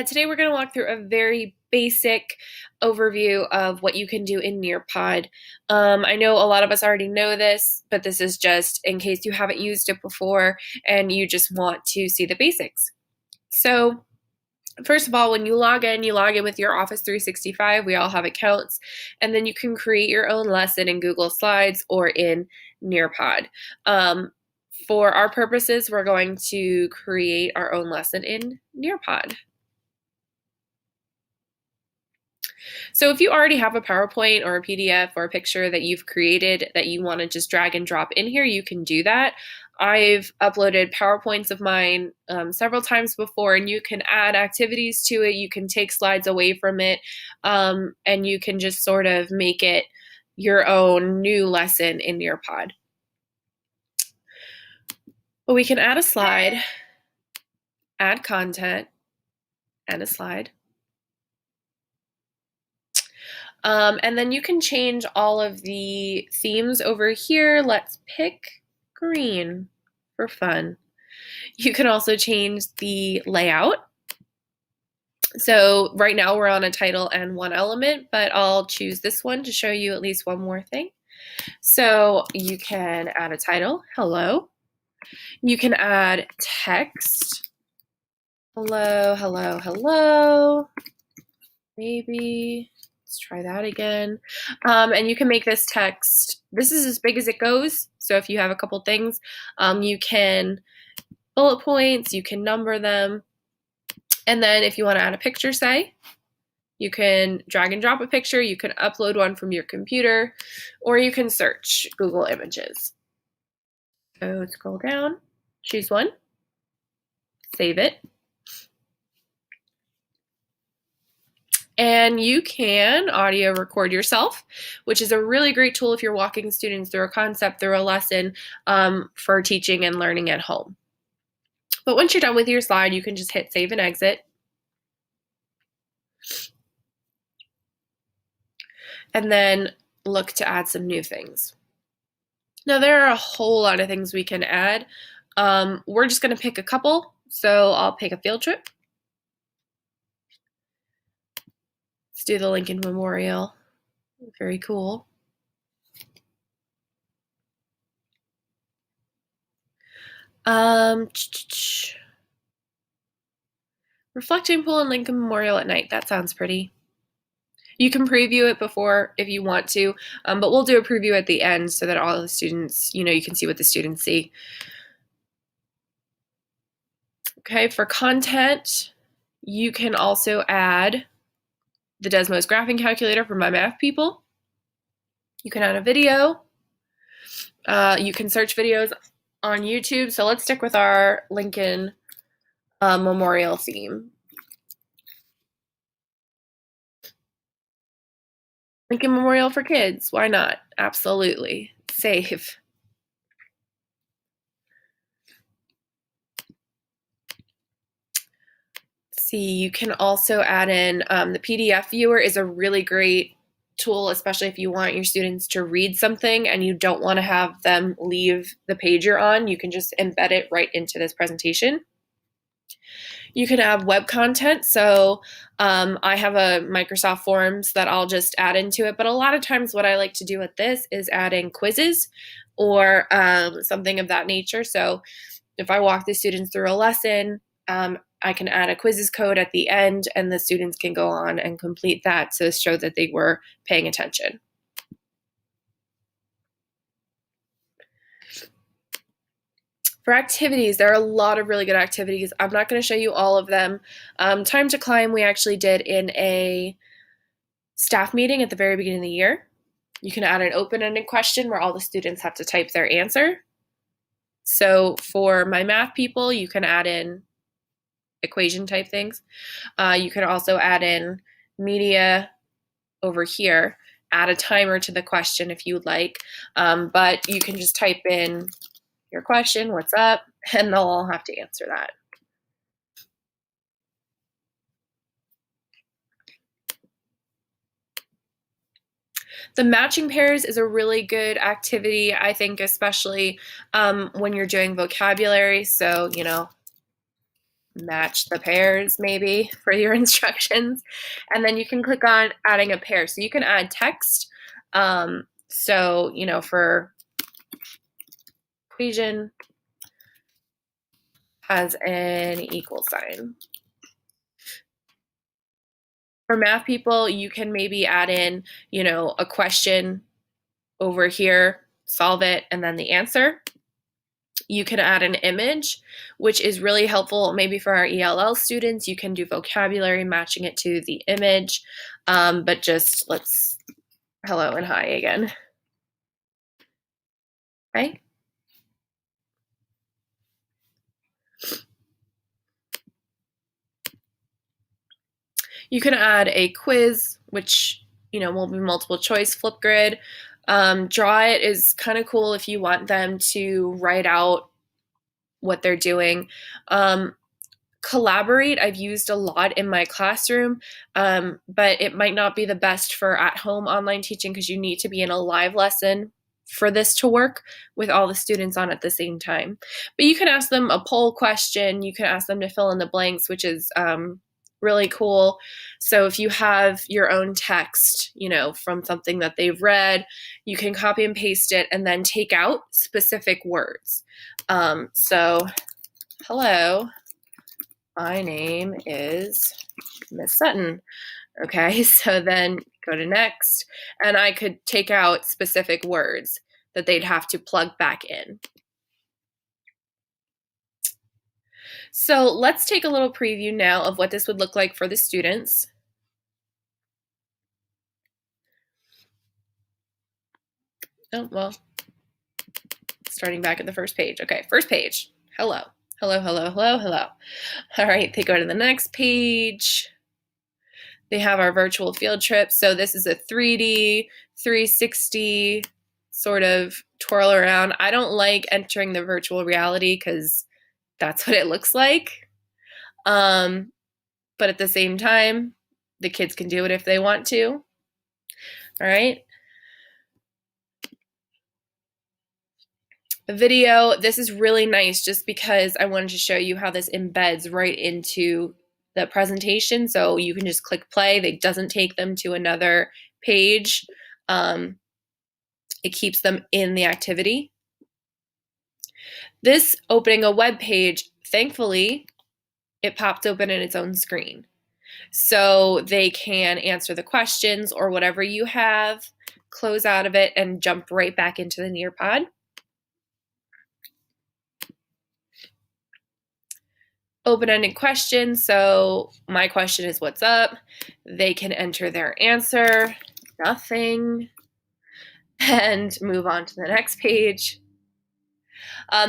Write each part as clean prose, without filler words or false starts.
Today we're going to walk through a very basic overview of what you can do in NearPod. I know a lot of us already know this, but this is just in case you haven't used it before and you just want to see the basics. So first of all, when you log in with your Office 365. We all have accounts, and then you can create your own lesson in Google Slides or in NearPod. For our purposes, we're going to create our own lesson in NearPod. So if you already have a PowerPoint or a PDF or a picture that you've created that you want to just drag and drop in here, you can do that. I've uploaded PowerPoints of mine several times before, and you can add activities to it. You can take slides away from it, and you can just sort of make it your own new lesson in NearPod. But we can add a slide, add content, and a slide. And then you can change all of the themes over here. Let's pick green for fun. You can also change the layout. So right now we're on a title and one element, but I'll choose this one to show you at least one more thing. So you can add a title, hello. You can add text, hello, hello, hello, maybe. Let's try that again. And you can make this text, this is as big as it goes. So if you have a couple things, you can bullet points, you can number them. And then if you want to add a picture, say, you can drag and drop a picture, you can upload one from your computer, or you can search Google Images. So scroll down, choose one, save it. And you can audio record yourself, which is a really great tool if you're walking students through a concept, through a lesson, for teaching and learning at home. But once you're done with your slide, you can just hit save and exit. And then look to add some new things. Now there are a whole lot of things we can add. We're just going to pick a couple. So I'll pick a field trip. Let's do the Lincoln Memorial. Very cool. Reflecting pool and Lincoln Memorial at night. That sounds pretty. You can preview it before if you want to, but we'll do a preview at the end so that all the students, you can see what the students see. Okay, for content, you can also add the Desmos graphing calculator for my math people. You can add a video. You can search videos on YouTube. So let's stick with our Lincoln Memorial theme. Lincoln Memorial for kids, why not? Absolutely. Save. See, you can also add in the PDF viewer is a really great tool, especially if you want your students to read something and you don't want to have them leave the page you're on. You can just embed it right into this presentation. You can add web content. So I have a Microsoft Forms that I'll just add into it. But a lot of times what I like to do with this is add in quizzes or something of that nature. So if I walk the students through a lesson, I can add a quizzes code at the end and the students can go on and complete that to show that they were paying attention. For activities, there are a lot of really good activities. I'm not going to show you all of them. Time to Climb we actually did in a staff meeting at the very beginning of the year. You can add an open-ended question where all the students have to type their answer. So for my math people, you can add in equation type things. You can also add in media over here, add a timer to the question if you would like, but you can just type in your question, what's up, and they'll all have to answer that. The matching pairs is a really good activity, I think, especially when you're doing vocabulary. So, match the pairs maybe for your instructions. And then you can click on adding a pair. So you can add text. So, you know, for equation has an equal sign. For math people, you can maybe add in, you know, a question over here, solve it, and then the answer. You can add an image, which is really helpful maybe for our ELL students. You can do vocabulary matching it to the image, but just let's hello and hi again. Right? You can add a quiz, which, you know, will be multiple choice, Flipgrid. Draw It is kind of cool if you want them to write out what they're doing. Collaborate, I've used a lot in my classroom, but it might not be the best for at-home online teaching because you need to be in a live lesson for this to work with all the students on at the same time. But you can ask them a poll question, you can ask them to fill in the blanks, which is really cool. So if you have your own text, you know, from something that they've read, you can copy and paste it and then take out specific words. So, hello, my name is Miss Sutton. Okay, so then go to next, and I could take out specific words that they'd have to plug back in. So let's take a little preview now of what this would look like for the students. Oh, well, starting back at the first page. Okay, first page. Hello. Hello, hello, hello, hello. All right, they go to the next page. They have our virtual field trip. So this is a 3D, 360 sort of twirl around. I don't like entering the virtual reality because that's what it looks like. But at the same time, the kids can do it if they want to. All right. A video, this is really nice just because I wanted to show you how this embeds right into the presentation. So you can just click play. It doesn't take them to another page. It keeps them in the activity. This opening a web page, thankfully, it popped open in its own screen. So they can answer the questions or whatever you have, close out of it, and jump right back into the NearPod. Open-ended question. So my question is, what's up? They can enter their answer, nothing, and move on to the next page.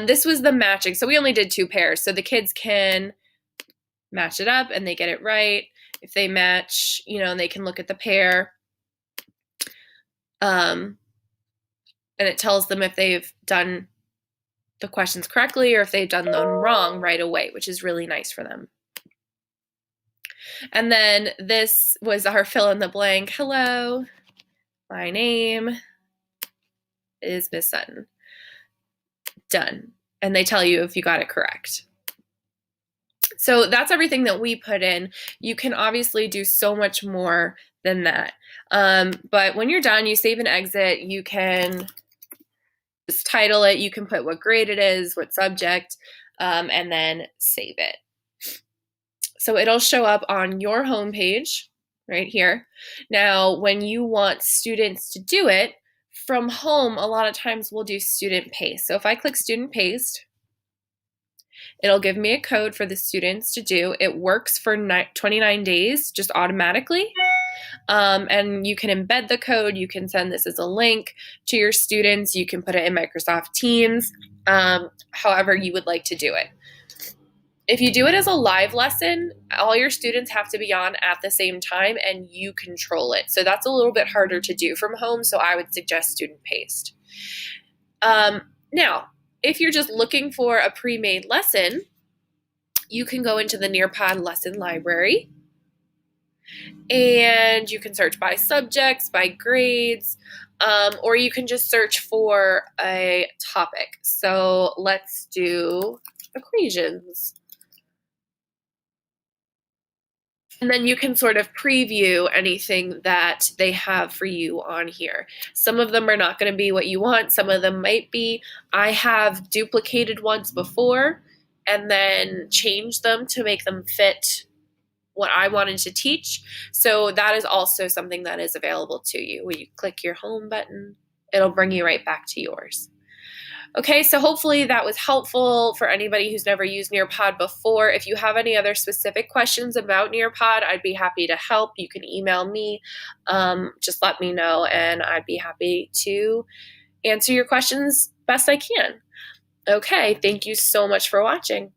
This was the matching. So we only did 2 pairs. So the kids can match it up and they get it right. If they match, you know, and they can look at the pair. And it tells them if they've done the questions correctly or if they've done them wrong right away, which is really nice for them. And then this was our fill in the blank. Hello, my name is Miss Sutton. Done. And they tell you if you got it correct. So that's everything that we put in. You can obviously do so much more than that. But when you're done, you save and exit. You can just title it. You can put what grade it is, what subject, and then save it. So it'll show up on your homepage right here. Now, when you want students to do it from home, a lot of times we'll do student paste. So if I click student paste, it'll give me a code for the students to do. It works for 29 days just automatically. And you can embed the code. You can send this as a link to your students. You can put it in Microsoft Teams, however you would like to do it. If you do it as a live lesson, all your students have to be on at the same time and you control it. So that's a little bit harder to do from home, so I would suggest student paste. Now, if you're just looking for a pre-made lesson, you can go into the NearPod lesson library and you can search by subjects, by grades, or you can just search for a topic. So let's do equations. And then you can sort of preview anything that they have for you on here. Some of them are not going to be what you want. Some of them might be. I have duplicated ones before and then changed them to make them fit what I wanted to teach. So that is also something that is available to you. When you click your home button, it'll bring you right back to yours. Okay, so hopefully that was helpful for anybody who's never used NearPod before. If you have any other specific questions about NearPod, I'd be happy to help. You can email me. Just let me know, and I'd be happy to answer your questions best I can. Okay, thank you so much for watching.